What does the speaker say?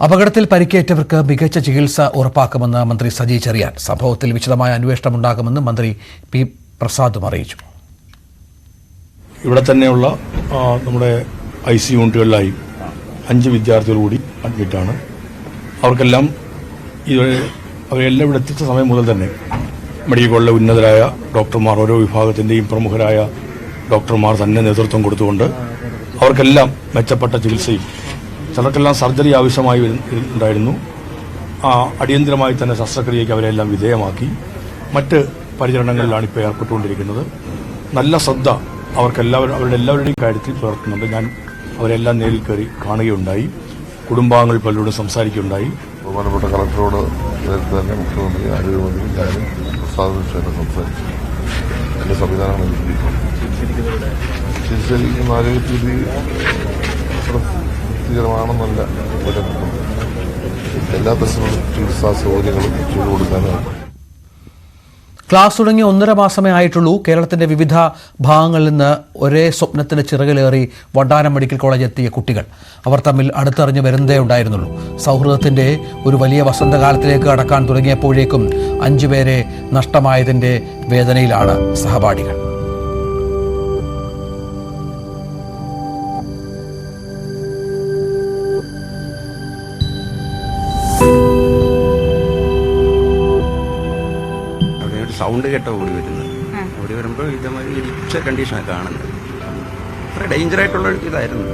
അപകടത്തിൽ പരിക്കേറ്റവർക്ക് മികച്ച ചികിത്സ ഉറപ്പാക്കുമെന്ന് മന്ത്രി സജി ചെറിയാൻ. സംഭവത്തിൽ വിശദമായ അന്വേഷണമുണ്ടാകുമെന്ന് മന്ത്രി പി പ്രസാദും അറിയിച്ചു. ഇവിടെ തന്നെയുള്ള നമ്മുടെ IC യൂണിറ്റുകളിലായി 5 വിദ്യാർത്ഥികൾ കൂടി അഡ്മിറ്റാണ്. അവർക്കെല്ലാം അവരെല്ലാം ഇവിടെ എത്തിച്ച സമയം മുതൽ തന്നെ മെഡിക്കൽ കോളേജിലെ ഉന്നതരായ ഡോക്ടർമാർ, ഓരോ വിഭാഗത്തിന്റെയും പ്രമുഖരായ ഡോക്ടർമാർ തന്നെ നേതൃത്വം കൊടുത്തുകൊണ്ട് അവർക്കെല്ലാം മെച്ചപ്പെട്ട ചികിത്സയും, ചിലർക്കെല്ലാം സർജറി ആവശ്യമായി ഉണ്ടായിരുന്നു. അടിയന്തരമായി തന്നെ ശസ്ത്രക്രിയയ്ക്ക് അവരെല്ലാം വിധേയമാക്കി മറ്റ് പരിചരണങ്ങളിലാണ് ഇപ്പോൾ ഏർപ്പെട്ടുകൊണ്ടിരിക്കുന്നത്. നല്ല ശ്രദ്ധ അവരുടെ എല്ലാവരുടെയും കാര്യത്തിൽ പുലർത്തുന്നുണ്ട്. ഞാൻ അവരെല്ലാം നേരിൽ കയറി കാണുകയുണ്ടായി, കുടുംബാംഗങ്ങൾ പലരോടും സംസാരിക്കുകയുണ്ടായി. ബഹുമാനപ്പെട്ട കളക്ടറോട് നേരത്തെ തന്നെ മുഖ്യമന്ത്രി, ആരോഗ്യമന്ത്രി, ഞാനും പ്രസാദ് സംസാരിച്ചു. എല്ലാ സംവിധാനങ്ങളും ശരിക്കും ആരോഗ്യസ്ഥിതി തൃപ്തികരമാണെന്നല്ല എല്ലാ തരത്തിലുള്ള ചികിത്സാ സൗകര്യങ്ങളും ചെയ്തു കൊടുക്കാനാണ്. ക്ലാസ് തുടങ്ങി 1.5 മാസമേ ആയിട്ടുള്ളൂ. കേരളത്തിന്റെ വിവിധ ഭാഗങ്ങളിൽ നിന്ന് ഒരേ സ്വപ്നത്തിന് ചിറകിലേറി വണ്ടാനം മെഡിക്കൽ കോളേജ് എത്തിയ കുട്ടികൾ. അവർ തമ്മിൽ അടുത്തറിഞ്ഞു വരുന്നതേ ഉണ്ടായിരുന്നുള്ളൂ. സൗഹൃദത്തിന്റെ ഒരു വലിയ വസന്തകാലത്തിലേക്ക് കടക്കാൻ തുടങ്ങിയപ്പോഴേക്കും 5 പേരെ നഷ്ടമായതിന്റെ വേദനയിലാണ് സഹപാഠികൾ. സൗണ്ട് കേട്ടോ ഓടി വരുന്നത്. ഓടി വരുമ്പോൾ ഇതേമാതിരി ഇരിച്ച കണ്ടീഷനാണ് കാണുന്നത്. അത്ര ഡേഞ്ചറായിട്ടുള്ള ഇതായിരുന്നു.